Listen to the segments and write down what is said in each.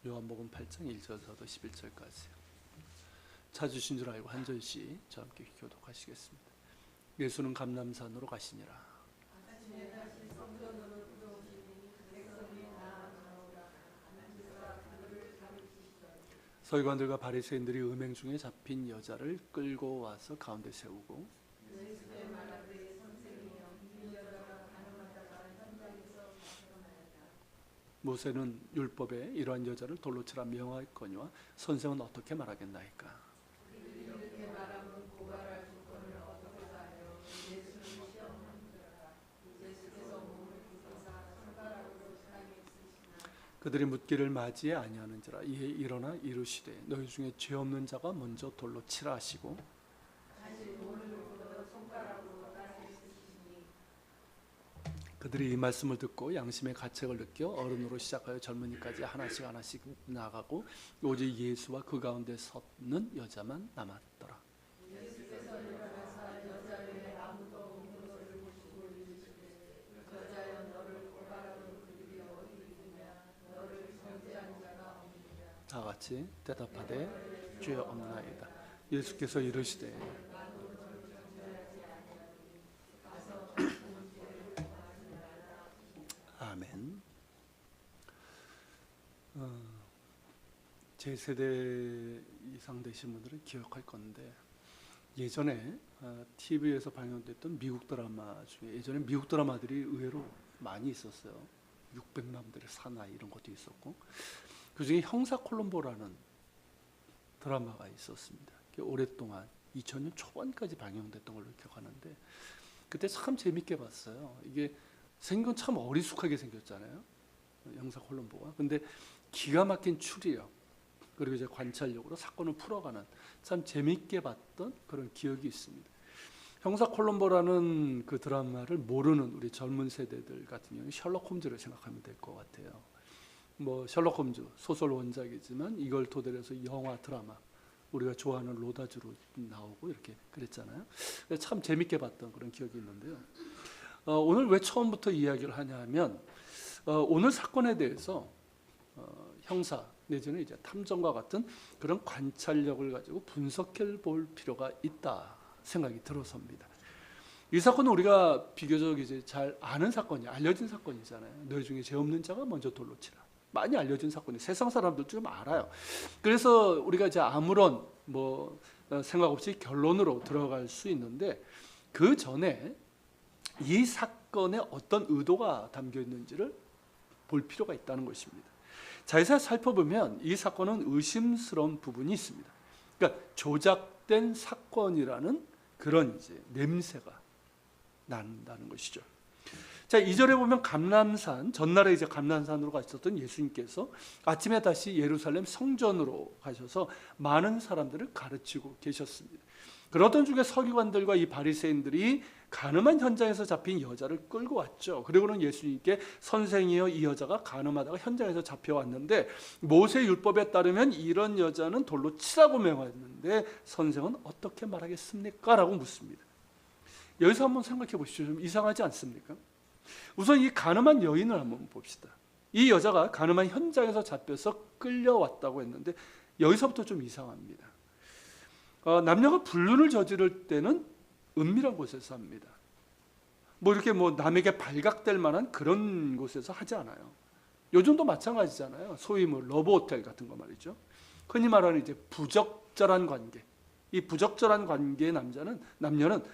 요한복음 8장 1절부터 11절까지 찾으신 줄 알고 한 절씩 저와 함께 교독하시겠습니다. 예수는 감람산으로 가시니라. 서기관들과 바리새인들이 음행 중에 잡힌 여자를 끌고 와서 가운데 세우고 모세는 율법에 이러한 여자를 돌로 치라 명하였거니와 선생은 어떻게 말하겠나이까. 그들이 묻기를 맞이해 아니하는지라. 이에 일어나 이르시되 너희 중에 죄 없는 자가 먼저 돌로 치라 하시고 그들이 이 말씀을 듣고 양심의 가책을 느껴 어른으로 시작하여 젊은이까지 하나씩 하나씩 나가고 오직 예수와 그 가운데 섰는 여자만 남았더라. 다 같이 대답하되 죄 없나이다. 예수께서 이르시되 아멘. 제 세대 이상 되신 분들은 기억할 건데 예전에 TV에서 방영됐던 미국 드라마 중에 예전에 미국 드라마들이 의외로 많이 있었어요. 600남들의 사나이 이런 것도 있었고 그 중에 형사 콜럼보라는 드라마가 있었습니다. 오랫동안 2000년 초반까지 방영됐던 걸로 기억하는데 그때 참 재밌게 봤어요. 이게 생긴 건 참 어리숙하게 생겼잖아요. 형사 콜럼보가. 근데 기가 막힌 추리력 그리고 이제 관찰력으로 사건을 풀어가는 참 재밌게 봤던 그런 기억이 있습니다. 형사 콜럼보라는 그 드라마를 모르는 우리 젊은 세대들 같은 경우는 셜록 홈즈를 생각하면 될 것 같아요. 뭐 셜록 홈즈 소설 원작이지만 이걸 토대로 해서 영화 드라마 우리가 좋아하는 로다주로 나오고 이렇게 그랬잖아요. 참 재밌게 봤던 그런 기억이 있는데요. 오늘 왜 처음부터 이야기를 하냐면 오늘 사건에 대해서 형사 내지는 이제 탐정과 같은 그런 관찰력을 가지고 분석해 볼 필요가 있다 생각이 들어서입니다. 이 사건은 우리가 비교적 이제 잘 아는 사건이 알려진 사건이잖아요. 너희 중에 죄 없는 자가 먼저 돌로 치라. 많이 알려진 사건이 세상 사람들도 좀 알아요. 그래서 우리가 이제 아무런 생각 없이 결론으로 들어갈 수 있는데 그 전에 이 사건에 어떤 의도가 담겨 있는지를 볼 필요가 있다는 것입니다. 자세히 살펴보면 이 사건은 의심스러운 부분이 있습니다. 그러니까 조작된 사건이라는 그런 이제 냄새가 난다는 것이죠. 자, 2절에 보면 감람산, 전날에 이제 감람산으로 가셨던 예수님께서 아침에 다시 예루살렘 성전으로 가셔서 많은 사람들을 가르치고 계셨습니다. 그러던 중에 서기관들과 이 바리새인들이 간음한 현장에서 잡힌 여자를 끌고 왔죠. 그리고는 예수님께 선생이여 이 여자가 간음하다가 현장에서 잡혀왔는데 모세 율법에 따르면 이런 여자는 돌로 치라고 명하였는데 선생은 어떻게 말하겠습니까? 라고 묻습니다. 여기서 한번 생각해 보시죠. 좀 이상하지 않습니까? 우선 이 간음한 여인을 한번 봅시다. 이 여자가 간음한 현장에서 잡혀서 끌려왔다고 했는데 여기서부터 좀 이상합니다. 남녀가 불륜을 저지를 때는 은밀한 곳에서 합니다. 이렇게 남에게 발각될 만한 그런 곳에서 하지 않아요. 요즘도 마찬가지잖아요. 소위 러브 호텔 같은 거 말이죠. 흔히 말하는 이제 부적절한 관계. 이 부적절한 관계의 남녀는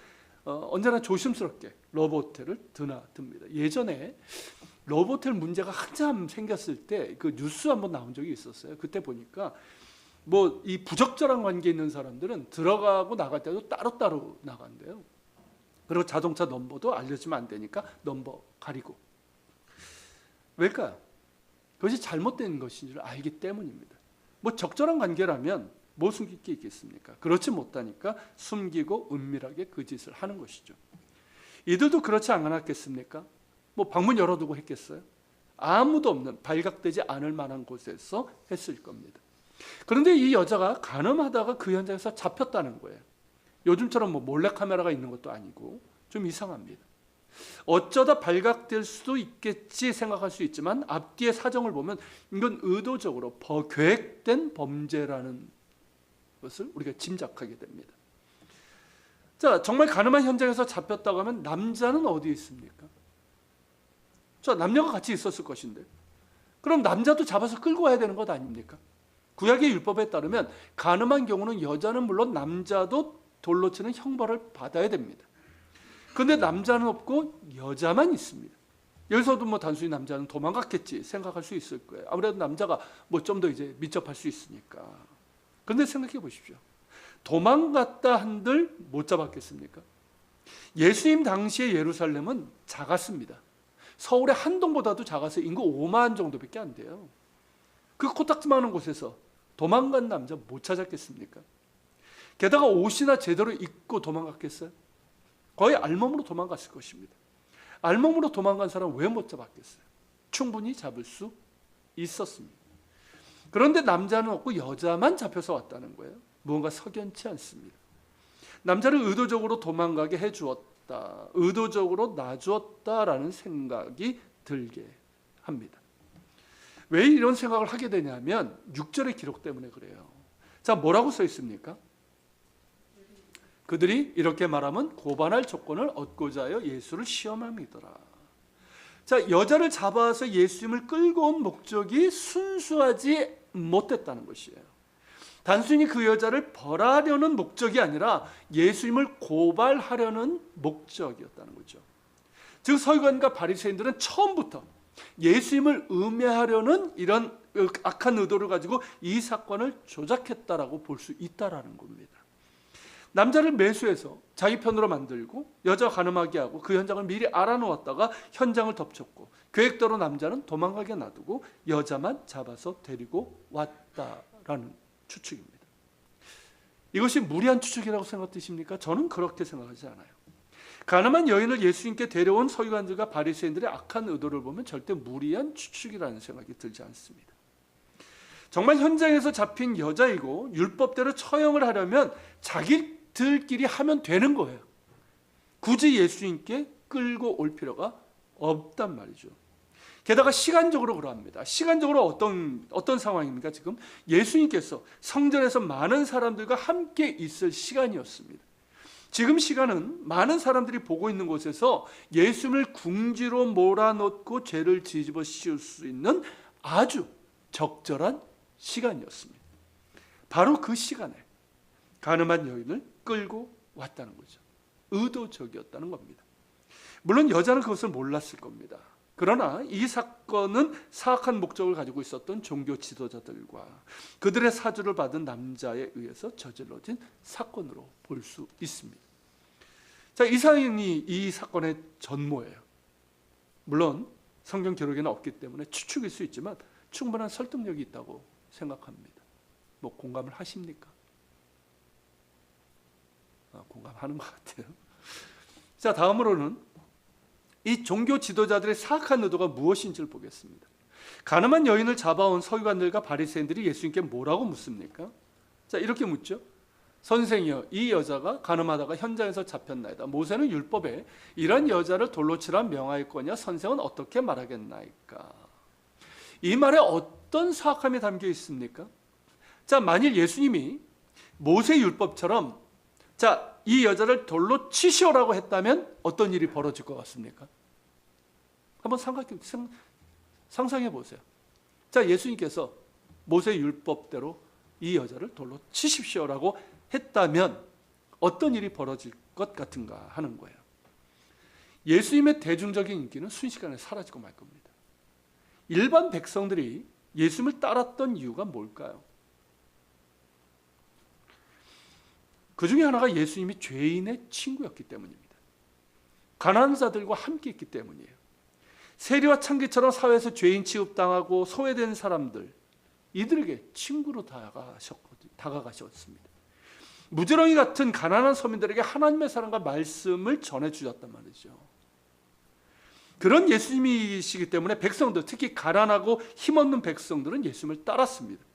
언제나 조심스럽게 러브 호텔을 드나듭니다. 예전에 러브 호텔 문제가 한참 생겼을 때 그 뉴스 한번 나온 적이 있었어요. 그때 보니까 이 부적절한 관계에 있는 사람들은 들어가고 나갈 때도 따로따로 나간대요. 그리고 자동차 넘버도 알려주면 안 되니까 넘버 가리고. 왜일까요? 그것이 잘못된 것인 줄 알기 때문입니다. 적절한 관계라면 뭐 숨길 게 있겠습니까? 그렇지 못하니까 숨기고 은밀하게 그 짓을 하는 것이죠. 이들도 그렇지 않았겠습니까? 방문 열어두고 했겠어요? 아무도 없는 발각되지 않을 만한 곳에서 했을 겁니다. 그런데 이 여자가 간음하다가 그 현장에서 잡혔다는 거예요. 요즘처럼 몰래카메라가 있는 것도 아니고 좀 이상합니다. 어쩌다 발각될 수도 있겠지 생각할 수 있지만 앞뒤의 사정을 보면 이건 의도적으로 계획된 범죄라는 것을 우리가 짐작하게 됩니다. 자, 정말 가늠한 현장에서 잡혔다고 하면 남자는 어디에 있습니까? 자, 남녀가 같이 있었을 것인데 그럼 남자도 잡아서 끌고 와야 되는 것 아닙니까? 구약의 율법에 따르면 가늠한 경우는 여자는 물론 남자도 돌로 치는 형벌을 받아야 됩니다. 그런데 남자는 없고 여자만 있습니다. 여기서도 뭐 단순히 남자는 도망갔겠지 생각할 수 있을 거예요. 아무래도 남자가 뭐 좀 더 이제 밀접할 수 있으니까. 그런데 생각해 보십시오. 도망갔다 한들 못 잡았겠습니까? 예수님 당시의 예루살렘은 작았습니다. 서울의 한 동보다도 작아서 인구 5만 정도밖에 안 돼요. 그 코딱지만한 곳에서 도망간 남자 못 찾았겠습니까? 게다가 옷이나 제대로 입고 도망갔겠어요? 거의 알몸으로 도망갔을 것입니다. 알몸으로 도망간 사람 왜 못 잡았겠어요? 충분히 잡을 수 있었습니다. 그런데 남자는 없고 여자만 잡혀서 왔다는 거예요. 무언가 석연치 않습니다. 남자를 의도적으로 도망가게 해주었다, 의도적으로 놔주었다라는 생각이 들게 합니다. 왜 이런 생각을 하게 되냐면 6절의 기록 때문에 그래요. 자, 뭐라고 써 있습니까? 그들이 이렇게 말하면 고발할 조건을 얻고자 하여 예수를 시험함이더라. 자, 여자를 잡아서 예수님을 끌고 온 목적이 순수하지 못했다는 것이에요. 단순히 그 여자를 벌하려는 목적이 아니라 예수님을 고발하려는 목적이었다는 거죠. 즉 서기관과 바리새인들은 처음부터 예수님을 음해하려는 이런 악한 의도를 가지고 이 사건을 조작했다라고 볼 수 있다라는 겁니다. 남자를 매수해서 자기 편으로 만들고 여자 가늠하게 하고 그 현장을 미리 알아놓았다가 현장을 덮쳤고 계획대로 남자는 도망가게 놔두고 여자만 잡아서 데리고 왔다라는 추측입니다. 이것이 무리한 추측이라고 생각되십니까? 저는 그렇게 생각하지 않아요. 가늠한 여인을 예수님께 데려온 서기관들과 바리새인들의 악한 의도를 보면 절대 무리한 추측이라는 생각이 들지 않습니다. 정말 현장에서 잡힌 여자이고 율법대로 처형을 하려면 자기들끼리 하면 되는 거예요. 굳이 예수님께 끌고 올 필요가 없단 말이죠. 게다가 시간적으로 그러합니다. 시간적으로 어떤 상황입니까? 지금 예수님께서 성전에서 많은 사람들과 함께 있을 시간이었습니다. 지금 시간은 많은 사람들이 보고 있는 곳에서 예수님을 궁지로 몰아넣고 죄를 뒤집어 씌울 수 있는 아주 적절한 시간이었습니다. 바로 그 시간에 가늠한 여인을 끌고 왔다는 거죠. 의도적이었다는 겁니다. 물론 여자는 그것을 몰랐을 겁니다. 그러나 이 사건은 사악한 목적을 가지고 있었던 종교 지도자들과 그들의 사주를 받은 남자에 의해서 저질러진 사건으로 볼 수 있습니다. 자, 이 사연이 이 사건의 전모예요. 물론 성경 기록에는 없기 때문에 추측일 수 있지만 충분한 설득력이 있다고 생각합니다. 뭐 공감을 하십니까? 공감하는 것 같아요. 자, 다음으로는 이 종교 지도자들의 사악한 의도가 무엇인지를 보겠습니다. 가늠한 여인을 잡아온 서기관들과 바리새인들이 예수님께 뭐라고 묻습니까? 자, 이렇게 묻죠. 선생이여, 이 여자가 가늠하다가 현장에서 잡혔나이다. 모세는 율법에 이런 여자를 돌로 치라 명하였거니와 선생은 어떻게 말하겠나이까? 이 말에 어떤 사악함이 담겨 있습니까? 자, 만일 예수님이 모세 율법처럼 자, 이 여자를 돌로 치시오라고 했다면 어떤 일이 벌어질 것 같습니까? 한번 상상해 보세요. 자, 예수님께서 모세 율법대로 이 여자를 돌로 치십시오라고 했다면 어떤 일이 벌어질 것 같은가 하는 거예요. 예수님의 대중적인 인기는 순식간에 사라지고 말 겁니다. 일반 백성들이 예수님을 따랐던 이유가 뭘까요? 그 중에 하나가 예수님이 죄인의 친구였기 때문입니다. 가난한 자들과 함께 있기 때문이에요. 세리와 창기처럼 사회에서 죄인 취급당하고 소외된 사람들, 이들에게 친구로 다가가셨습니다. 무지렁이 같은 가난한 서민들에게 하나님의 사랑과 말씀을 전해주셨단 말이죠. 그런 예수님이시기 때문에 백성들, 특히 가난하고 힘없는 백성들은 예수님을 따랐습니다.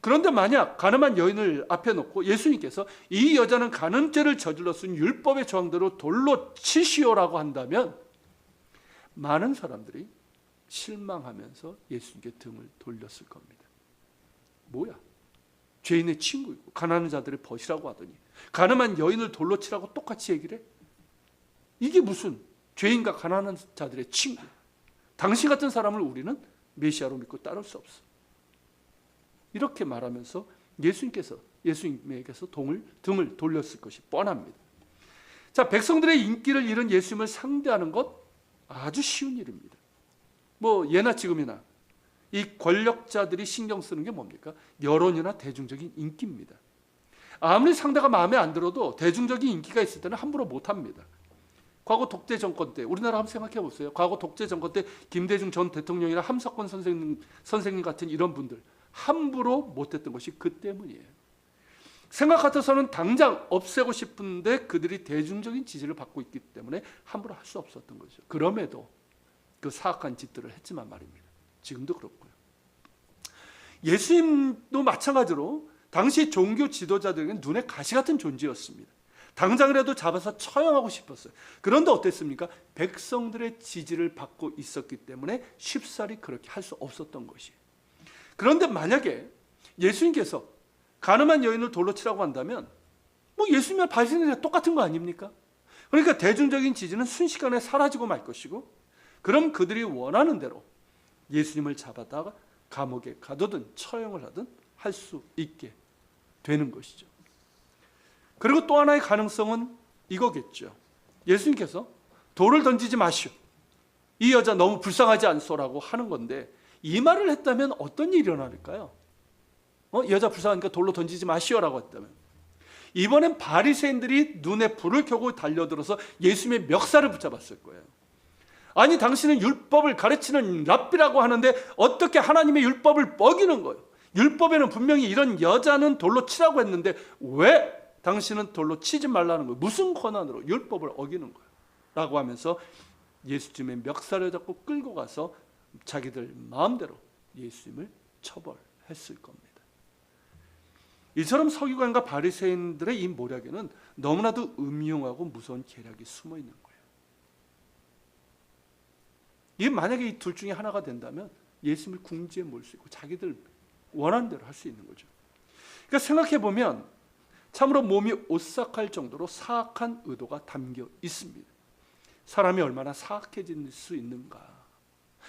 그런데 만약 가늠한 여인을 앞에 놓고 예수님께서 이 여자는 간음죄를 저질렀으니 율법의 조항대로 돌로 치시오라고 한다면 많은 사람들이 실망하면서 예수님께 등을 돌렸을 겁니다. 뭐야? 죄인의 친구이고 가난한 자들의 벗이라고 하더니 가늠한 여인을 돌로 치라고 똑같이 얘기를 해? 이게 무슨 죄인과 가난한 자들의 친구? 당신 같은 사람을 우리는 메시아로 믿고 따를 수 없어. 이렇게 말하면서 예수님에게서 등을 돌렸을 것이 뻔합니다. 자, 백성들의 인기를 잃은 예수님을 상대하는 것 아주 쉬운 일입니다. 뭐 예나 지금이나 이 권력자들이 신경 쓰는 게 뭡니까? 여론이나 대중적인 인기입니다. 아무리 상대가 마음에 안 들어도 대중적인 인기가 있을 때는 함부로 못합니다. 과거 독재 정권 때, 우리나라 한번 생각해 보세요. 과거 독재 정권 때 김대중 전 대통령이나 함석권 선생님 같은 이런 분들 함부로 못했던 것이 그 때문이에요. 생각 같아서는 당장 없애고 싶은데 그들이 대중적인 지지를 받고 있기 때문에 함부로 할 수 없었던 거죠. 그럼에도 그 사악한 짓들을 했지만 말입니다. 지금도 그렇고요. 예수님도 마찬가지로 당시 종교 지도자들에게는 눈에 가시 같은 존재였습니다. 당장이라도 잡아서 처형하고 싶었어요. 그런데 어땠습니까? 백성들의 지지를 받고 있었기 때문에 쉽사리 그렇게 할 수 없었던 것이에요. 그런데 만약에 예수님께서 가늠한 여인을 돌로 치라고 한다면 뭐 예수님과 바리새인이랑 똑같은 거 아닙니까? 그러니까 대중적인 지지는 순식간에 사라지고 말 것이고, 그럼 그들이 원하는 대로 예수님을 잡아다가 감옥에 가두든 처형을 하든 할 수 있게 되는 것이죠. 그리고 또 하나의 가능성은 이거겠죠. 예수님께서 돌을 던지지 마시오. 이 여자 너무 불쌍하지 않소라고 하는 건데, 이 말을 했다면 어떤 일이 일어날까요? 이 여자 불쌍하니까 돌로 던지지 마시오라고 했다면, 이번엔 바리새인들이 눈에 불을 켜고 달려들어서 예수님의 멱살을 붙잡았을 거예요. 아니, 당신은 율법을 가르치는 랍비라고 하는데 어떻게 하나님의 율법을 어기는 거예요? 율법에는 분명히 이런 여자는 돌로 치라고 했는데 왜 당신은 돌로 치지 말라는 거예요? 무슨 권한으로 율법을 어기는 거예요? 라고 하면서 예수님의 멱살을 잡고 끌고 가서 자기들 마음대로 예수님을 처벌했을 겁니다. 이처럼 서기관과 바리새인들의 이 모략에는 너무나도 음흉하고 무서운 계략이 숨어 있는 거예요. 이게 만약에 이 둘 중에 하나가 된다면 예수님을 궁지에 몰 수 있고 자기들 원하는 대로 할 수 있는 거죠. 그러니까 생각해 보면 참으로 몸이 오싹할 정도로 사악한 의도가 담겨 있습니다. 사람이 얼마나 사악해질 수 있는가.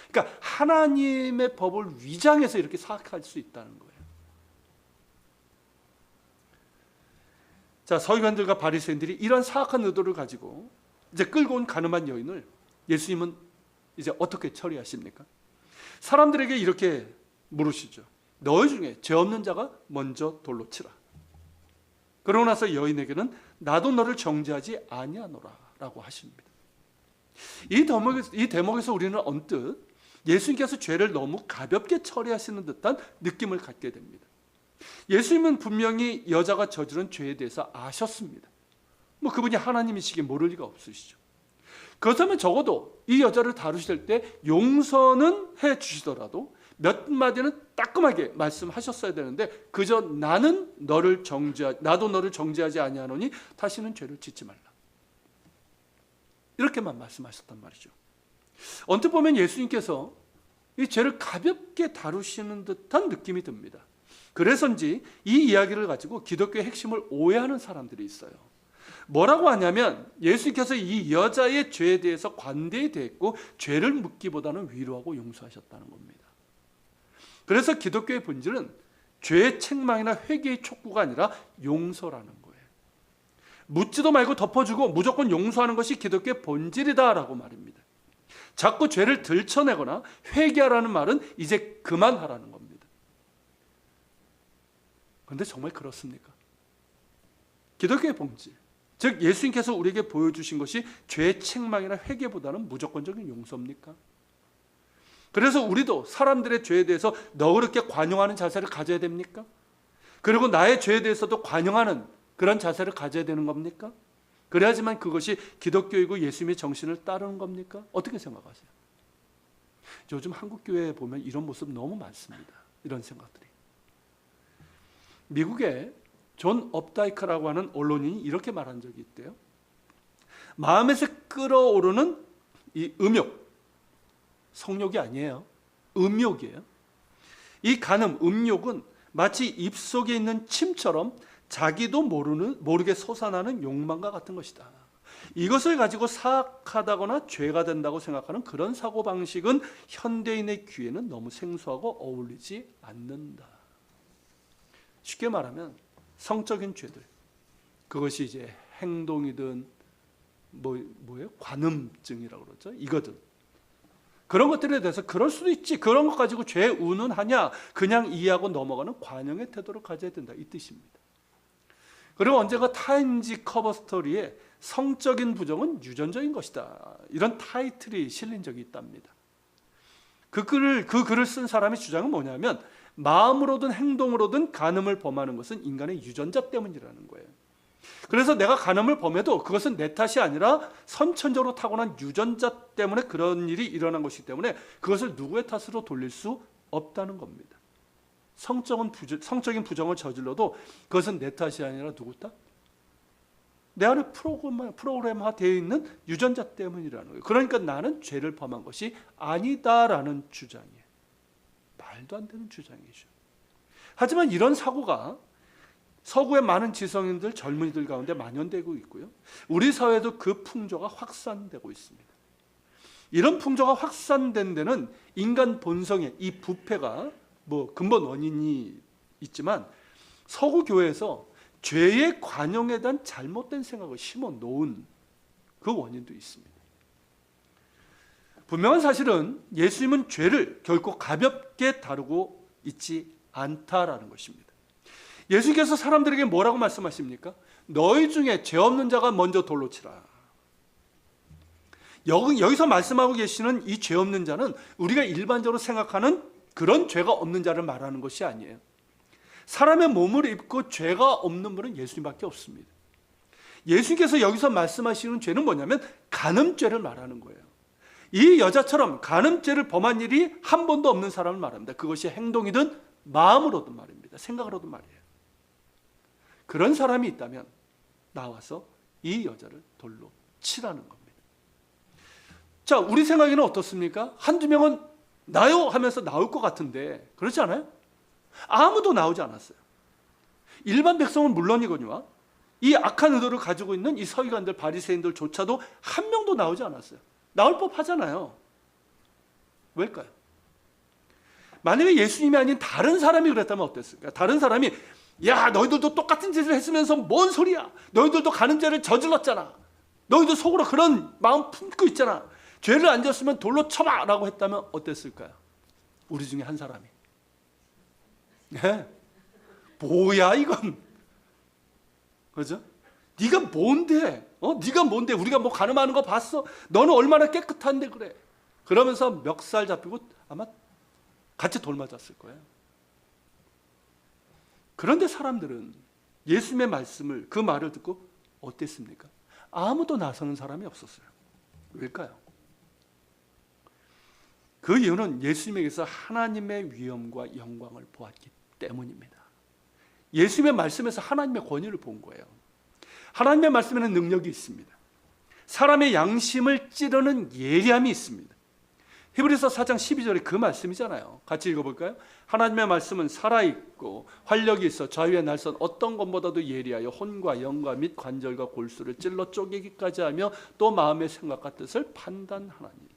그러니까 하나님의 법을 위장해서 이렇게 사악할 수 있다는 거예요. 자, 서기관들과 바리새인들이 이런 사악한 의도를 가지고 이제 끌고 온 가늠한 여인을 예수님은 이제 어떻게 처리하십니까? 사람들에게 이렇게 물으시죠. 너희 중에 죄 없는 자가 먼저 돌로 치라. 그러고 나서 여인에게는 나도 너를 정죄하지 아니하노라 라고 하십니다. 이 대목에서 우리는 언뜻 예수님께서 죄를 너무 가볍게 처리하시는 듯한 느낌을 갖게 됩니다. 예수님은 분명히 여자가 저지른 죄에 대해서 아셨습니다. 뭐 그분이 하나님이시기에 모를 리가 없으시죠. 그렇다면 적어도 이 여자를 다루실 때 용서는 해 주시더라도 몇 마디는 따끔하게 말씀하셨어야 되는데 그저 나도 너를 정죄하지 아니하노니 다시는 죄를 짓지 말라. 이렇게만 말씀하셨단 말이죠. 언뜻 보면 예수님께서 이 죄를 가볍게 다루시는 듯한 느낌이 듭니다. 그래서인지 이 이야기를 가지고 기독교의 핵심을 오해하는 사람들이 있어요. 뭐라고 하냐면 예수님께서 이 여자의 죄에 대해서 관대히 대했고 죄를 묻기보다는 위로하고 용서하셨다는 겁니다. 그래서 기독교의 본질은 죄의 책망이나 회개의 촉구가 아니라 용서라는 거예요. 묻지도 말고 덮어주고 무조건 용서하는 것이 기독교의 본질이다라고 말입니다. 자꾸 죄를 들춰내거나 회개하라는 말은 이제 그만하라는 겁니다. 그런데 정말 그렇습니까? 기독교의 본질, 즉 예수님께서 우리에게 보여주신 것이 죄의 책망이나 회개보다는 무조건적인 용서입니까? 그래서 우리도 사람들의 죄에 대해서 너그럽게 관용하는 자세를 가져야 됩니까? 그리고 나의 죄에 대해서도 관용하는 그런 자세를 가져야 되는 겁니까? 그래야지만 그것이 기독교이고 예수님의 정신을 따르는 겁니까? 어떻게 생각하세요? 요즘 한국교회에 보면 이런 모습 너무 많습니다. 이런 생각들이. 미국에 존 업다이크라고 하는 언론인이 이렇게 말한 적이 있대요. 마음에서 끓어오르는 이 음욕, 성욕이 아니에요. 음욕이에요. 이 간음, 음욕은 마치 입속에 있는 침처럼 자기도 모르게 솟아나는 욕망과 같은 것이다. 이것을 가지고 사악하다거나 죄가 된다고 생각하는 그런 사고방식은 현대인의 귀에는 너무 생소하고 어울리지 않는다. 쉽게 말하면 성적인 죄들, 그것이 이제 행동이든 뭐예요? 관음증이라고 그러죠. 이거든. 그런 것들에 대해서 그럴 수도 있지, 그런 것 가지고 죄 운운하냐, 그냥 이해하고 넘어가는 관용의 태도를 가져야 된다, 이 뜻입니다. 그리고 언젠가 타임지 커버 스토리에 성적인 부정은 유전적인 것이다, 이런 타이틀이 실린 적이 있답니다. 그 글을 쓴 사람의 주장은 뭐냐면, 마음으로든 행동으로든 간음을 범하는 것은 인간의 유전자 때문이라는 거예요. 그래서 내가 간음을 범해도 그것은 내 탓이 아니라 선천적으로 타고난 유전자 때문에 그런 일이 일어난 것이기 때문에 그것을 누구의 탓으로 돌릴 수 없다는 겁니다. 성적인 부정을 저질러도 그것은 내 탓이 아니라 누구 탓? 내 안에 프로그램화되어 있는 유전자 때문이라는 거예요. 그러니까 나는 죄를 범한 것이 아니다라는 주장이에요. 말도 안 되는 주장이죠. 하지만 이런 사고가 서구의 많은 지성인들, 젊은이들 가운데 만연되고 있고요. 우리 사회도 그 풍조가 확산되고 있습니다. 이런 풍조가 확산된 데는 인간 본성의 이 부패가 근본 원인이 있지만, 서구 교회에서 죄의 관용에 대한 잘못된 생각을 심어 놓은 그 원인도 있습니다. 분명한 사실은 예수님은 죄를 결코 가볍게 다루고 있지 않다라는 것입니다. 예수께서 사람들에게 뭐라고 말씀하십니까? 너희 중에 죄 없는 자가 먼저 돌로 치라. 여기서 말씀하고 계시는 이 죄 없는 자는 우리가 일반적으로 생각하는 그런 죄가 없는 자를 말하는 것이 아니에요. 사람의 몸을 입고 죄가 없는 분은 예수님밖에 없습니다. 예수님께서 여기서 말씀하시는 죄는 뭐냐면 간음죄를 말하는 거예요. 이 여자처럼 간음죄를 범한 일이 한 번도 없는 사람을 말합니다. 그것이 행동이든 마음으로든 말입니다. 생각으로든 말이에요. 그런 사람이 있다면 나와서 이 여자를 돌로 치라는 겁니다. 자, 우리 생각에는 어떻습니까? 한두 명은 나요 하면서 나올 것 같은데 그렇지 않아요? 아무도 나오지 않았어요. 일반 백성은 물론이거니와 이 악한 의도를 가지고 있는 이 서기관들, 바리새인들조차도 한 명도 나오지 않았어요. 나올 법하잖아요. 왜일까요? 만약에 예수님이 아닌 다른 사람이 그랬다면 어땠을까요? 다른 사람이 야, 너희들도 똑같은 짓을 했으면서 뭔 소리야? 너희들도 간음죄를 저질렀잖아. 너희도 속으로 그런 마음 품고 있잖아. 죄를 안 졌으면 돌로 쳐봐 라고 했다면 어땠을까요? 우리 중에 한 사람이. 네? 뭐야 이건? 그죠? 네가 뭔데? 네가 뭔데? 우리가 뭐 간음하는 거 봤어? 너는 얼마나 깨끗한데 그래? 그러면서 멱살 잡히고 아마 같이 돌 맞았을 거예요. 그런데 사람들은 예수님의 말씀을, 그 말을 듣고 어땠습니까? 아무도 나서는 사람이 없었어요. 왜일까요? 그 이유는 예수님에게서 하나님의 위엄과 영광을 보았기 때문입니다. 예수님의 말씀에서 하나님의 권위를 본 거예요. 하나님의 말씀에는 능력이 있습니다. 사람의 양심을 찌르는 예리함이 있습니다. 히브리서 4장 12절에 그 말씀이잖아요. 같이 읽어볼까요? 하나님의 말씀은 살아있고 활력이 있어 자유의 날선 어떤 것보다도 예리하여 혼과 영과 및 관절과 골수를 찔러 쪼개기까지 하며 또 마음의 생각과 뜻을 판단하나니.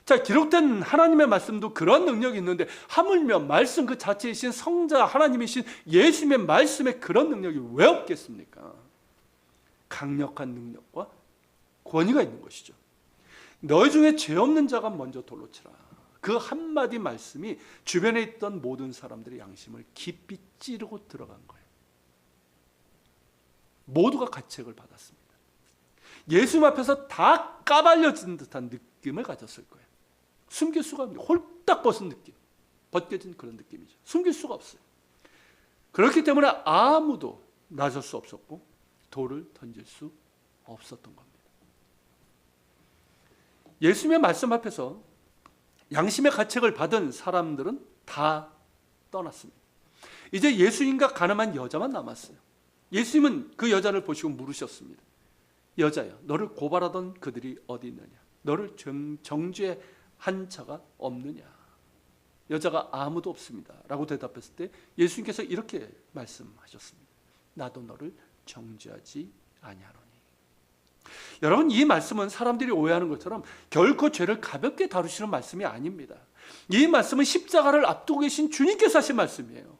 자, 기록된 하나님의 말씀도 그런 능력이 있는데 하물며 말씀 그 자체이신 성자 하나님이신 예수님의 말씀에 그런 능력이 왜 없겠습니까? 강력한 능력과 권위가 있는 것이죠. 너희 중에 죄 없는 자가 먼저 돌로 치라. 그 한마디 말씀이 주변에 있던 모든 사람들의 양심을 깊이 찌르고 들어간 거예요. 모두가 가책을 받았습니다. 예수님 앞에서 다 까발려진 듯한 느낌을 가졌을 거예요. 숨길 수가 없는, 홀딱 벗은 느낌, 벗겨진 그런 느낌이죠. 숨길 수가 없어요. 그렇기 때문에 아무도 나설 수 없었고 돌을 던질 수 없었던 겁니다. 예수님의 말씀 앞에서 양심의 가책을 받은 사람들은 다 떠났습니다. 이제 예수님과 가늠한 여자만 남았어요. 예수님은 그 여자를 보시고 물으셨습니다. 여자야, 너를 고발하던 그들이 어디 있느냐? 너를 정죄 한 자가 없느냐? 여자가 아무도 없습니다 라고 대답했을 때 예수님께서 이렇게 말씀하셨습니다. 나도 너를 정죄하지 아니하노니. 여러분, 이 말씀은 사람들이 오해하는 것처럼 결코 죄를 가볍게 다루시는 말씀이 아닙니다. 이 말씀은 십자가를 앞두고 계신 주님께서 하신 말씀이에요.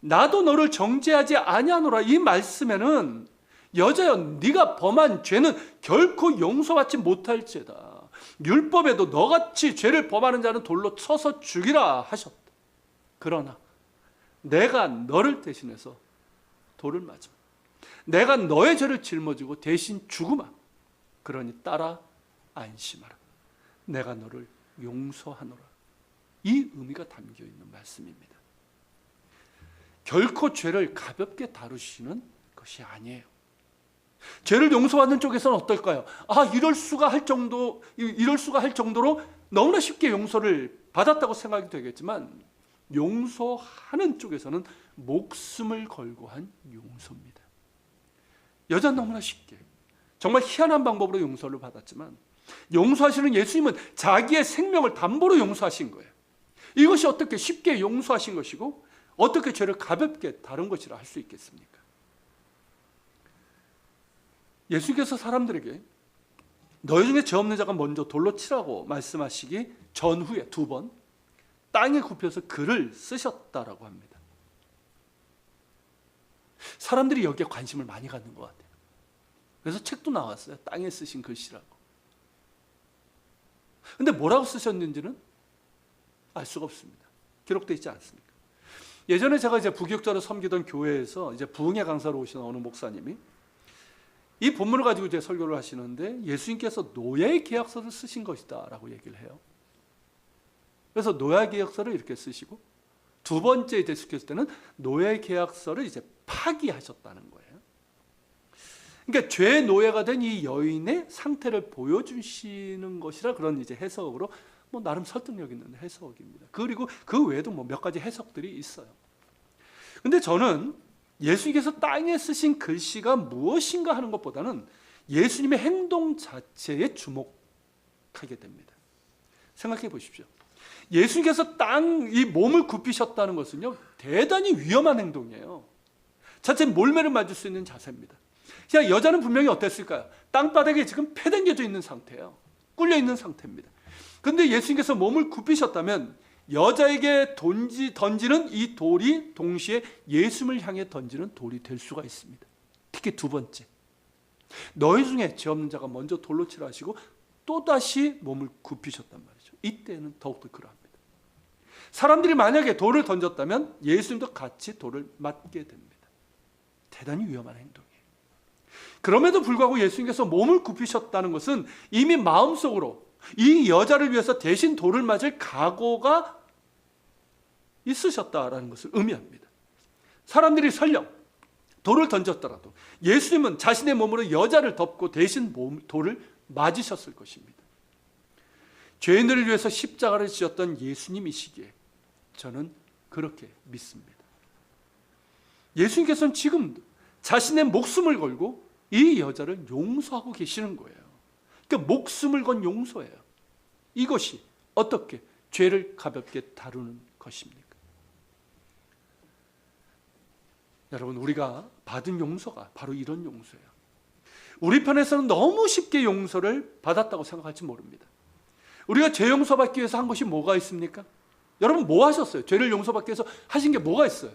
나도 너를 정죄하지 아니하노라. 이 말씀에는 여자여, 네가 범한 죄는 결코 용서받지 못할지어다. 율법에도 너같이 죄를 범하는 자는 돌로 쳐서 죽이라 하셨다. 그러나 내가 너를 대신해서 돌을 맞아. 내가 너의 죄를 짊어지고 대신 죽으마. 그러니 따라 안심하라. 내가 너를 용서하노라. 이 의미가 담겨 있는 말씀입니다. 결코 죄를 가볍게 다루시는 것이 아니에요. 죄를 용서받는 쪽에서는 어떨까요? 이럴 수가 할 정도로 너무나 쉽게 용서를 받았다고 생각이 되겠지만, 용서하는 쪽에서는 목숨을 걸고 한 용서입니다. 여자는 너무나 쉽게, 정말 희한한 방법으로 용서를 받았지만, 용서하시는 예수님은 자기의 생명을 담보로 용서하신 거예요. 이것이 어떻게 쉽게 용서하신 것이고 어떻게 죄를 가볍게 다룬 것이라 할 수 있겠습니까? 예수님께서 사람들에게 너희 중에 죄 없는 자가 먼저 돌로 치라고 말씀하시기 전후에 2번 땅에 굽혀서 글을 쓰셨다라고 합니다. 사람들이 여기에 관심을 많이 갖는 것 같아요. 그래서 책도 나왔어요. 땅에 쓰신 글씨라고. 근데 뭐라고 쓰셨는지는 알 수가 없습니다. 기록되어 있지 않습니까? 예전에 제가 부교육자로 섬기던 교회에서 부흥회 강사로 오신 어느 목사님이 이 본문을 가지고 설교를 하시는데, 예수님께서 노예 계약서를 쓰신 것이다 라고 얘기를 해요. 그래서 노예 계약서를 이렇게 쓰시고, 2번째 계속했을 때는 노예 계약서를 파기하셨다는 거예요. 그러니까 죄의 노예가 된 이 여인의 상태를 보여주시는 것이라, 그런 해석으로 나름 설득력 있는 해석입니다. 그리고 그 외에도 몇 가지 해석들이 있어요. 근데 저는 예수님께서 땅에 쓰신 글씨가 무엇인가 하는 것보다는 예수님의 행동 자체에 주목하게 됩니다. 생각해 보십시오. 예수님께서 이 몸을 굽히셨다는 것은요, 대단히 위험한 행동이에요. 자체 몰매를 맞을 수 있는 자세입니다. 여자는 분명히 어땠을까요? 땅바닥에 지금 패댕겨져 있는 상태예요. 꿀려 있는 상태입니다. 그런데 예수님께서 몸을 굽히셨다면 여자에게 던지는 이 돌이 동시에 예수님을 향해 던지는 돌이 될 수가 있습니다. 특히 2번째, 너희 중에 죄 없는 자가 먼저 돌로 치라 하시고 또다시 몸을 굽히셨단 말이죠. 이때는 더욱더 그러합니다. 사람들이 만약에 돌을 던졌다면 예수님도 같이 돌을 맞게 됩니다. 대단히 위험한 행동이에요. 그럼에도 불구하고 예수님께서 몸을 굽히셨다는 것은 이미 마음속으로 이 여자를 위해서 대신 돌을 맞을 각오가 있으셨다라는 것을 의미합니다. 사람들이 설령 돌을 던졌더라도 예수님은 자신의 몸으로 여자를 덮고 대신 돌을 맞으셨을 것입니다. 죄인들을 위해서 십자가를 지었던 예수님이시기에 저는 그렇게 믿습니다. 예수님께서는 지금도 자신의 목숨을 걸고 이 여자를 용서하고 계시는 거예요. 그러니까 목숨을 건 용서예요. 이것이 어떻게 죄를 가볍게 다루는 것입니까? 여러분, 우리가 받은 용서가 바로 이런 용서예요. 우리 편에서는 너무 쉽게 용서를 받았다고 생각할지 모릅니다. 우리가 죄 용서받기 위해서 한 것이 뭐가 있습니까? 여러분, 뭐 하셨어요? 죄를 용서받기 위해서 하신 게 뭐가 있어요?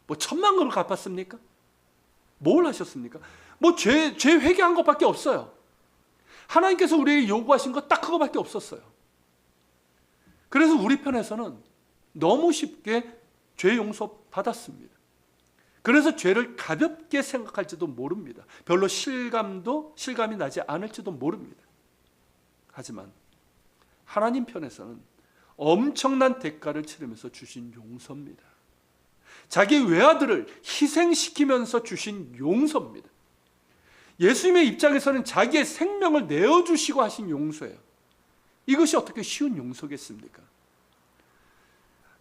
1,000만 원을 갚았습니까? 뭘 하셨습니까? 죄 회개한 것밖에 없어요. 하나님께서 우리에게 요구하신 것 딱 그거밖에 없었어요. 그래서 우리 편에서는 너무 쉽게 죄 용서 받았습니다. 그래서 죄를 가볍게 생각할지도 모릅니다. 별로 실감이 나지 않을지도 모릅니다. 하지만 하나님 편에서는 엄청난 대가를 치르면서 주신 용서입니다. 자기 외아들을 희생시키면서 주신 용서입니다. 예수님의 입장에서는 자기의 생명을 내어주시고 하신 용서예요. 이것이 어떻게 쉬운 용서겠습니까?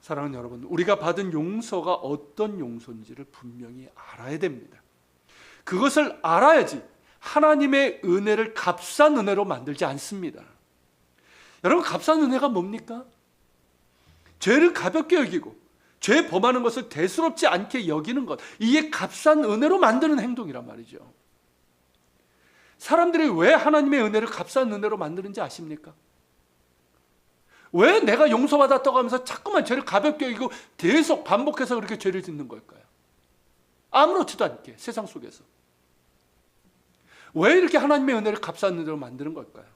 사랑하는 여러분, 우리가 받은 용서가 어떤 용서인지를 분명히 알아야 됩니다. 그것을 알아야지 하나님의 은혜를 값싼 은혜로 만들지 않습니다. 여러분, 값싼 은혜가 뭡니까? 죄를 가볍게 여기고 죄 범하는 것을 대수롭지 않게 여기는 것, 이게 값싼 은혜로 만드는 행동이란 말이죠. 사람들이 왜 하나님의 은혜를 값싼 은혜로 만드는지 아십니까? 왜 내가 용서받았다고 하면서 자꾸만 죄를 가볍게 여기고 계속 반복해서 그렇게 죄를 짓는 걸까요? 아무렇지도 않게 세상 속에서. 왜 이렇게 하나님의 은혜를 값싼 은혜로 만드는 걸까요?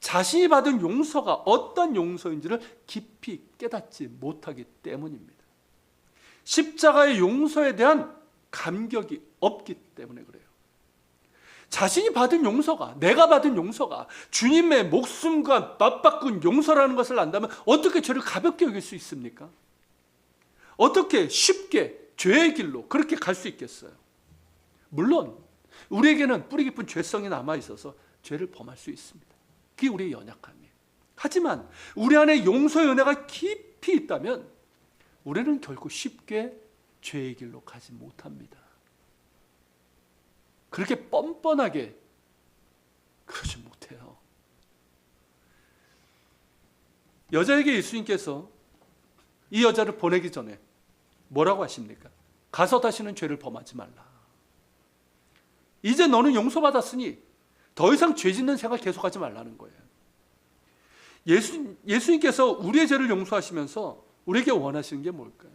자신이 받은 용서가 어떤 용서인지를 깊이 깨닫지 못하기 때문입니다. 십자가의 용서에 대한 감격이 없기 때문에 그래요. 자신이 받은 용서가, 내가 받은 용서가 주님의 목숨과 맞바꾼 용서라는 것을 안다면 어떻게 죄를 가볍게 여길 수 있습니까? 어떻게 쉽게 죄의 길로 그렇게 갈 수 있겠어요? 물론 우리에게는 뿌리 깊은 죄성이 남아 있어서 죄를 범할 수 있습니다. 그게 우리의 연약함이에요. 하지만 우리 안에 용서의 은혜가 깊이 있다면 우리는 결코 쉽게 죄의 길로 가지 못합니다. 그렇게 뻔뻔하게 그러지 못해요. 여자에게 예수님께서 이 여자를 보내기 전에 뭐라고 하십니까? 가서 다시는 죄를 범하지 말라. 이제 너는 용서받았으니 더 이상 죄 짓는 생활 계속하지 말라는 거예요. 예수님께서 우리의 죄를 용서하시면서 우리에게 원하시는 게 뭘까요?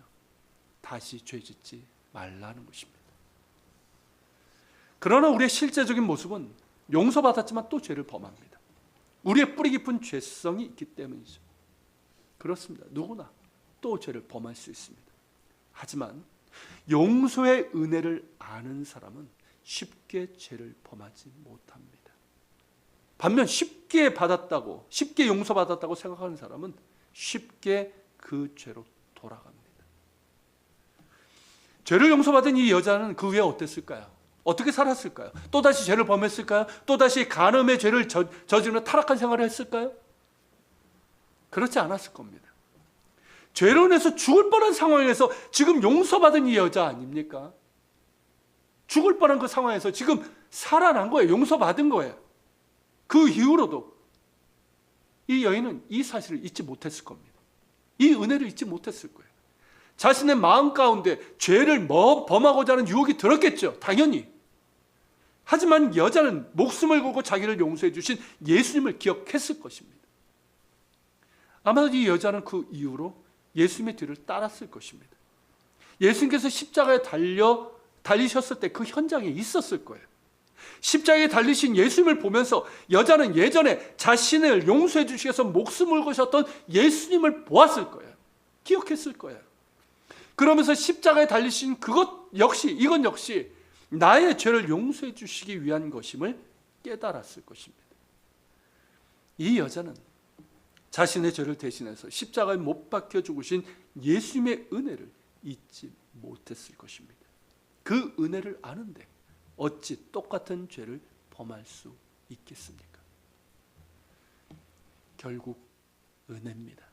다시 죄 짓지 말라는 것입니다. 그러나 우리의 실제적인 모습은 용서받았지만 또 죄를 범합니다. 우리의 뿌리 깊은 죄성이 있기 때문이죠. 그렇습니다. 누구나 또 죄를 범할 수 있습니다. 하지만 용서의 은혜를 아는 사람은 쉽게 죄를 범하지 못합니다. 반면 쉽게 받았다고, 쉽게 용서받았다고 생각하는 사람은 쉽게 그 죄로 돌아갑니다. 죄를 용서받은 이 여자는 그 후에 어땠을까요? 어떻게 살았을까요? 또다시 죄를 범했을까요? 또다시 간음의 죄를 저지르며 타락한 생활을 했을까요? 그렇지 않았을 겁니다. 죄로 인해서 죽을 뻔한 상황에서 지금 용서받은 이 여자 아닙니까? 죽을 뻔한 그 상황에서 지금 살아난 거예요. 용서받은 거예요. 그 이후로도 이 여인은 이 사실을 잊지 못했을 겁니다. 이 은혜를 잊지 못했을 거예요. 자신의 마음 가운데 죄를 범하고자 하는 유혹이 들었겠죠. 당연히. 하지만 여자는 목숨을 걸고 자기를 용서해 주신 예수님을 기억했을 것입니다. 아마도 이 여자는 그 이후로 예수님의 뒤를 따랐을 것입니다. 예수님께서 십자가에 달리셨을 때 그 현장에 있었을 거예요. 십자가에 달리신 예수님을 보면서 여자는 예전에 자신을 용서해 주시기 위해서 목숨을 거셨던 예수님을 보았을 거예요. 기억했을 거예요. 그러면서 십자가에 달리신 이건 역시 나의 죄를 용서해 주시기 위한 것임을 깨달았을 것입니다. 이 여자는 자신의 죄를 대신해서 십자가에 못 박혀 죽으신 예수님의 은혜를 잊지 못했을 것입니다. 그 은혜를 아는데 어찌 똑같은 죄를 범할 수 있겠습니까? 결국 은혜입니다.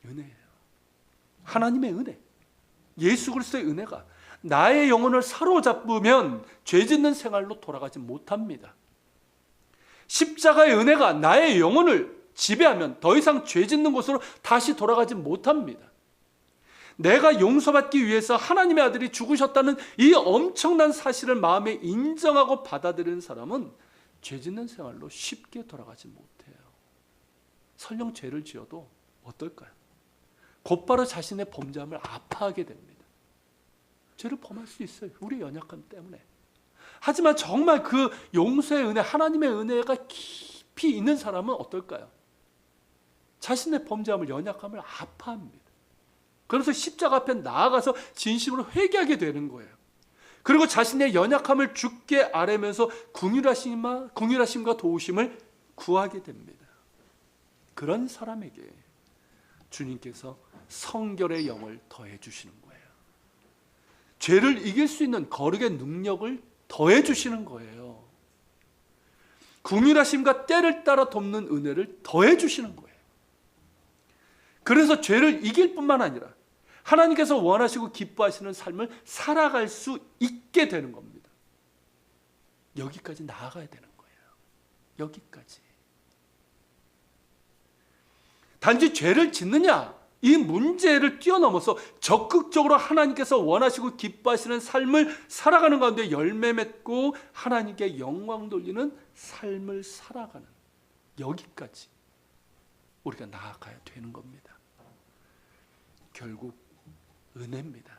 은혜예요. 하나님의 은혜, 예수 그리스도의 은혜가 나의 영혼을 사로잡으면 죄 짓는 생활로 돌아가지 못합니다. 십자가의 은혜가 나의 영혼을 지배하면 더 이상 죄 짓는 곳으로 다시 돌아가지 못합니다. 내가 용서받기 위해서 하나님의 아들이 죽으셨다는 이 엄청난 사실을 마음에 인정하고 받아들이는 사람은 죄 짓는 생활로 쉽게 돌아가지 못해요. 설령 죄를 지어도 어떨까요? 곧바로 자신의 범죄함을 아파하게 됩니다. 죄를 범할 수 있어요. 우리의 연약함 때문에. 하지만 정말 그 용서의 은혜, 하나님의 은혜가 깊이 있는 사람은 어떨까요? 자신의 범죄함을, 연약함을 아파합니다. 그래서 십자가 앞에 나아가서 진심으로 회개하게 되는 거예요. 그리고 자신의 연약함을 주께 아뢰면서 긍휼하심과 도우심을 구하게 됩니다. 그런 사람에게 주님께서 성결의 영을 더해 주시는 거예요. 죄를 이길 수 있는 거룩의 능력을 더해 주시는 거예요. 긍휼하심과 때를 따라 돕는 은혜를 더해 주시는 거예요. 그래서 죄를 이길 뿐만 아니라 하나님께서 원하시고 기뻐하시는 삶을 살아갈 수 있게 되는 겁니다. 여기까지 나아가야 되는 거예요. 여기까지. 단지 죄를 짓느냐, 이 문제를 뛰어넘어서 적극적으로 하나님께서 원하시고 기뻐하시는 삶을 살아가는 가운데 열매 맺고 하나님께 영광 돌리는 삶을 살아가는, 여기까지 우리가 나아가야 되는 겁니다. 결국 은혜입니다.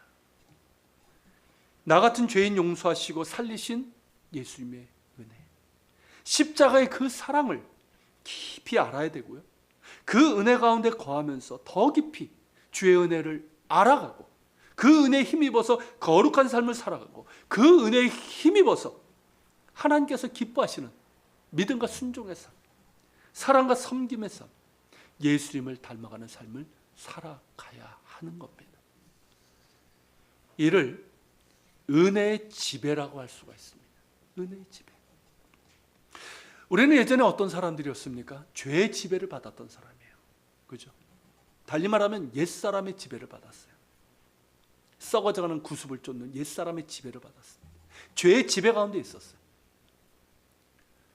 나 같은 죄인 용서하시고 살리신 예수님의 은혜, 십자가의 그 사랑을 깊이 알아야 되고요, 그 은혜 가운데 거하면서 더 깊이 주의 은혜를 알아가고 그 은혜에 힘입어서 거룩한 삶을 살아가고 그 은혜에 힘입어서 하나님께서 기뻐하시는 믿음과 순종의 삶, 사랑과 섬김의 삶, 예수님을 닮아가는 삶을 살아가야 하는 겁니다. 이를 은혜의 지배라고 할 수가 있습니다. 은혜의 지배. 우리는 예전에 어떤 사람들이었습니까? 죄의 지배를 받았던 사람이에요. 그죠? 달리 말하면 옛사람의 지배를 받았어요. 썩어져가는 구습을 쫓는 옛사람의 지배를 받았습니다. 죄의 지배 가운데 있었어요.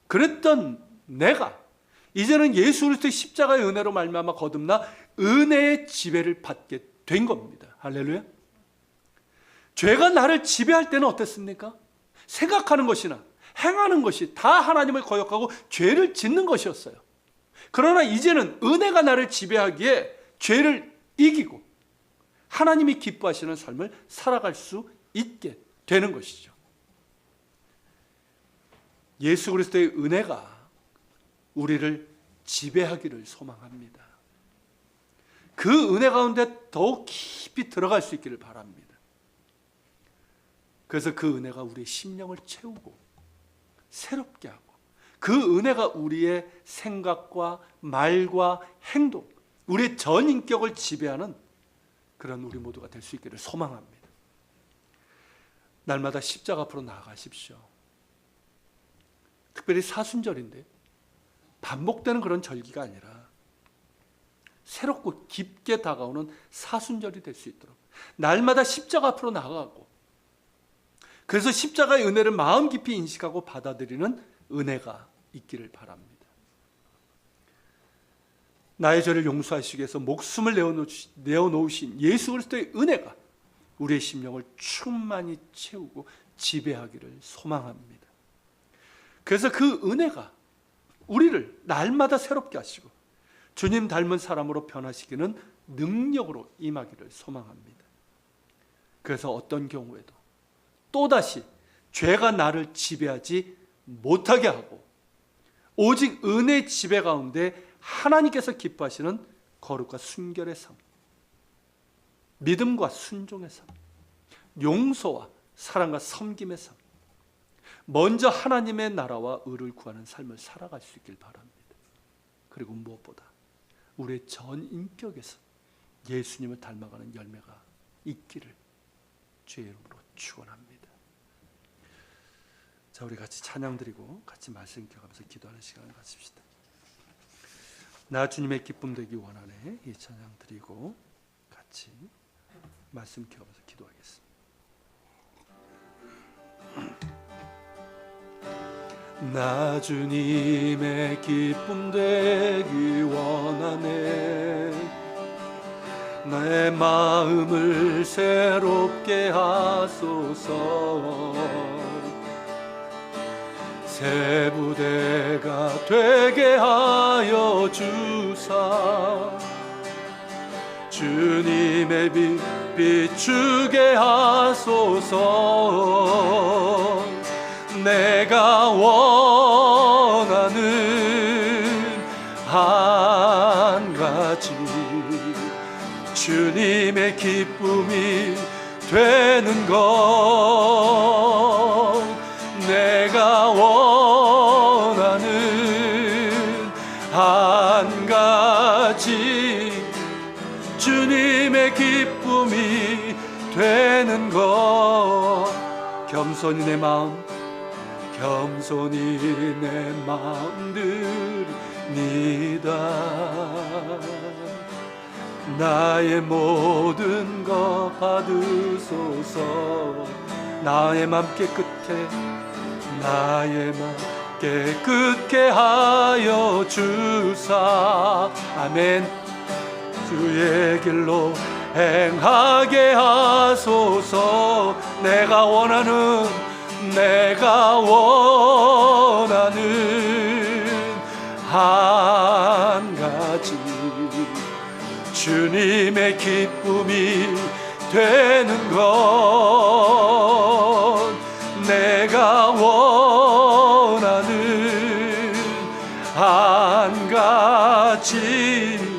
그랬던 내가 이제는 예수 그리스도의 십자가의 은혜로 말미암아 거듭나 은혜의 지배를 받게 된 겁니다. 할렐루야. 죄가 나를 지배할 때는 어땠습니까? 생각하는 것이나 행하는 것이 다 하나님을 거역하고 죄를 짓는 것이었어요. 그러나 이제는 은혜가 나를 지배하기에 죄를 이기고 하나님이 기뻐하시는 삶을 살아갈 수 있게 되는 것이죠. 예수 그리스도의 은혜가 우리를 지배하기를 소망합니다. 그 은혜 가운데 더욱 깊이 들어갈 수 있기를 바랍니다. 그래서 그 은혜가 우리의 심령을 채우고 새롭게 하고 그 은혜가 우리의 생각과 말과 행동, 우리의 전 인격을 지배하는 그런 우리 모두가 될 수 있기를 소망합니다. 날마다 십자가 앞으로 나아가십시오. 특별히 사순절인데 반복되는 그런 절기가 아니라 새롭고 깊게 다가오는 사순절이 될 수 있도록 날마다 십자가 앞으로 나아가고, 그래서 십자가의 은혜를 마음 깊이 인식하고 받아들이는 은혜가 있기를 바랍니다. 나의 죄를 용서하시기 위해서 목숨을 내어놓으신 예수 그리스도의 은혜가 우리의 심령을 충만히 채우고 지배하기를 소망합니다. 그래서 그 은혜가 우리를 날마다 새롭게 하시고 주님 닮은 사람으로 변화시키는 능력으로 임하기를 소망합니다. 그래서 어떤 경우에도 또다시 죄가 나를 지배하지 못하게 하고 오직 은혜의 지배 가운데 하나님께서 기뻐하시는 거룩과 순결의 삶, 믿음과 순종의 삶, 용서와 사랑과 섬김의 삶, 먼저 하나님의 나라와 의를 구하는 삶을 살아갈 수 있길 바랍니다. 그리고 무엇보다 우리의 전 인격에서 예수님을 닮아가는 열매가 있기를 주의 이름으로 축원합니다. 자, 우리 같이 찬양 드리고 같이 말씀 기억하면서 기도하는 시간을 가집시다. 나 주님의 기쁨 되기 원하네. 이 찬양 드리고 같이 말씀 기억하면서 기도하겠습니다. 나 주님의 기쁨 되기 원하네. 내 마음을 새롭게 하소서. 새 부대가 되게 하여 주사 주님의 빛 비추게 하소서. 내가 원하는 한 가지 주님의 기쁨이 되는 것. 내가 원하는 한 가지 주님의 기쁨이 되는 것. 겸손히 내 마음 드립니다. 나의 모든 것 받으소서. 나의 맘 깨끗해 나의 맘 깨끗게 하여 주사. 아멘. 주의 길로 행하게 하소서. 내가 원하는 한 가지 주님의 기쁨이 되는 것, 내가 원하는 한 가지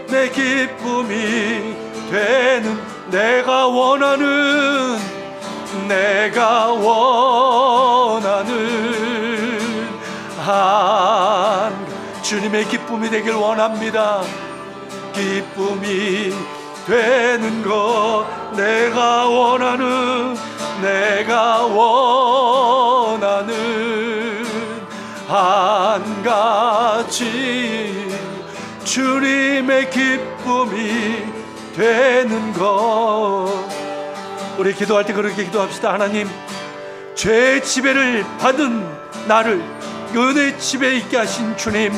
내 기쁨이 되는, 내가 원하는 한 주님의 기쁨이 되길 원합니다. 기쁨이 되는 것, 내가 원하는 한 가지 주님의 기쁨이 되는 것. 우리 기도할 때 그렇게 기도합시다. 하나님, 죄의 지배를 받은 나를 은혜의 지배에 있게 하신 주님,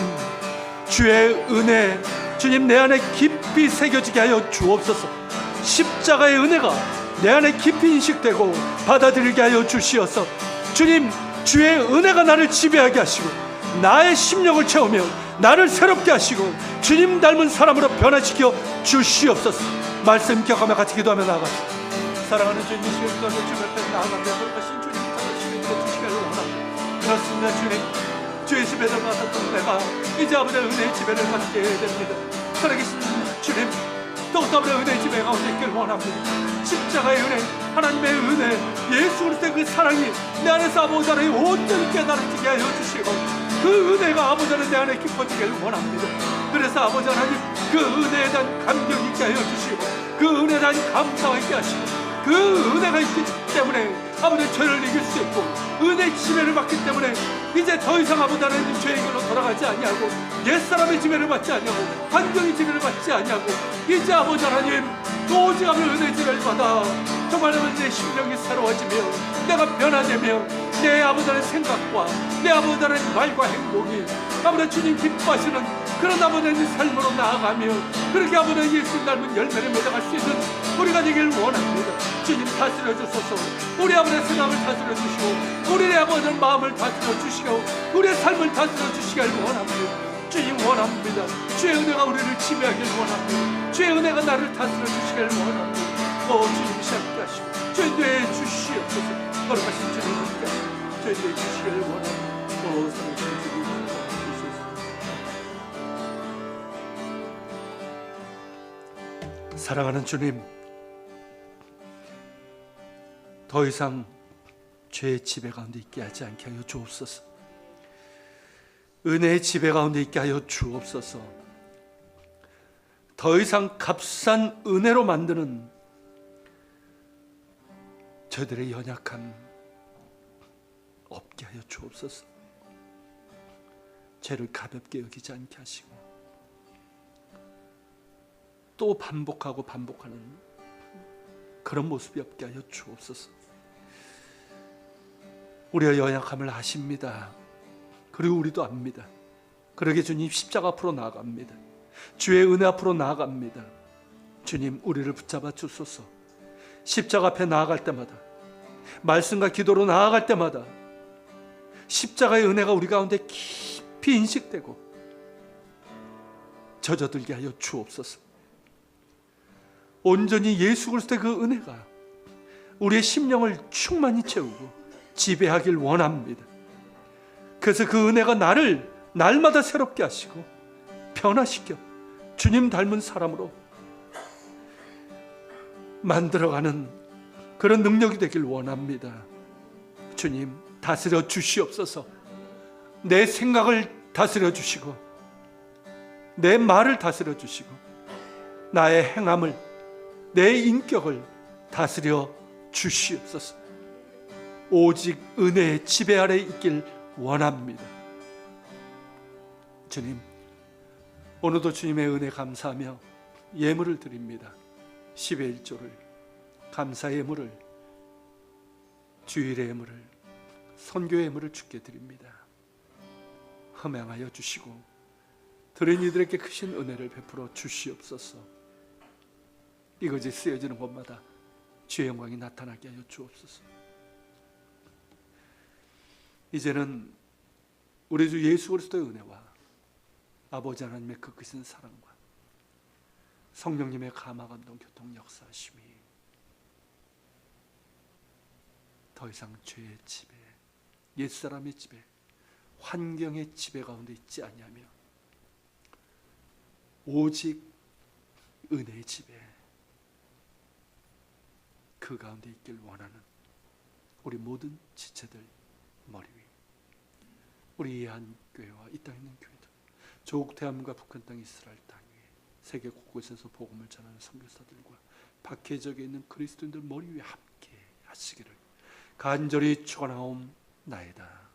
주의 은혜, 주님 내 안에 깊이 새겨지게 하여 주옵소서. 십자가의 은혜가 내 안에 깊이 인식되고 받아들이게 하여 주시어서 주님, 주의 은혜가 나를 지배하게 하시고 나의 심령을 채우며 나를 새롭게 하시고 주님 닮은 사람으로 변화시켜 주시옵소서. 말씀 기억하며 같이 기도하며 나아갑시다. 사랑하는 주님, 이 시간 기도하며 주님 앞에 나아가며 거룩하신 주님 자신을 주시기를 원합니다. 그렇습니다. 주님, 주의 지배를 받았던 내가 이제 아버지의 은혜의 지배를 받게 됩니다. 살아계신 주님, 더욱더 아버지의 은혜의 지배 가운데 있길 원합니다. 십자가의 은혜, 하나님의 은혜, 예수 그리스도의 그 사랑이 내 안에서 아버지 하나님 온전히 깨달아지게 하여 주시고 그 은혜가 아버지 하나님 내 안에 깊어지길 원합니다. 그래서 아버지 하나님 그 은혜에 대한 감격 있게 하여 주시고 그 은혜에 대한 감사가 있게 하시고 그 은혜가 있기 때문에 아버지 죄를 이길 수 있고 은혜의 지배를 받기 때문에 이제 더 이상 아버지 하나님 죄의 길로 돌아가지 아니하고 옛사람의 지배를 받지 아니하고 환경의 지배를 받지 아니하고 이제 아버지 하나님 오직 아버지 은혜의 지배를 받아 정말 내 심령이 새로워지며 내가 변화되며 내 아버지 하나님 생각과 내 아버지 하나님 말과 행동이 아버지 주님 기뻐하시는 그런 아버지 하나님 삶으로 나아가며 그렇게 아버지 하나님 예수 닮은 열매를 맺어갈 수 있는 우리가 되길 원합니다. 주님 다스려 주소서. 우리 아버지의 생각을 다스려 주시고 우리의 아버지의 마음을 다스려 주시고 우리의 삶을 다스려 주시길 원합니다. 주님 원합니다. 주의 은혜가 우리를 지배하길 원합니다. 주의 은혜가 나를 다스려 주시길 원합니다. 주님 시작하게 하시고 주의 뇌에 주시옵소서. 거룩하신 주님께 주의 뇌에 주시길 원합니다. 사랑하는 주님 주시옵소서. 사랑하는 주님, 더 이상 죄의 지배 가운데 있게 하지 않게 하여 주옵소서. 은혜의 지배 가운데 있게 하여 주옵소서. 더 이상 값싼 은혜로 만드는 저들의 연약함 없게 하여 주옵소서. 죄를 가볍게 여기지 않게 하시고 또 반복하고 반복하는 그런 모습이 없게 하여 주옵소서. 우리의 연약함을 아십니다. 그리고 우리도 압니다. 그러게 주님 십자가 앞으로 나아갑니다. 주의 은혜 앞으로 나아갑니다. 주님, 우리를 붙잡아 주소서. 십자가 앞에 나아갈 때마다, 말씀과 기도로 나아갈 때마다 십자가의 은혜가 우리 가운데 깊이 인식되고 젖어들게 하여 주옵소서. 온전히 예수 그리스도의 그 은혜가 우리의 심령을 충만히 채우고 지배하길 원합니다. 그래서 그 은혜가 나를 날마다 새롭게 하시고 변화시켜 주님 닮은 사람으로 만들어가는 그런 능력이 되길 원합니다. 주님, 다스려 주시옵소서. 내 생각을 다스려 주시고 내 말을 다스려 주시고 나의 행함을, 내 인격을 다스려 주시옵소서. 오직 은혜의 지배 아래 있길 원합니다. 주님, 오늘도 주님의 은혜 감사하며 예물을 드립니다. 10의 1조를, 감사의 예물을, 주일의 예물을, 선교의 예물을 주께 드립니다. 흠양하여 주시고 그런 이들에게 크신 은혜를 베풀어 주시옵소서. 이것이 쓰여지는 곳마다 주의 영광이 나타나게 하여 주옵소서. 이제는 우리 주 예수 그리스도의 은혜와 아버지 하나님의 그 크신 사랑과 성령님의 감화감동 교통 역사하심이 더 이상 죄의 지배, 옛사람의 지배, 환경의 지배 가운데 있지 아니하며 오직 은혜의 지배, 그 가운데 있길 원하는 우리 모든 지체들 머리 위, 우리 예한교회와 이 땅에 있는 교회들, 조국 대한민국과 북한 땅 이스라엘 땅 위에 세계 곳곳에서 복음을 전하는 선교사들과 박해적에 있는 그리스도인들 머리 위에 함께 하시기를 간절히 축원하옵나이다.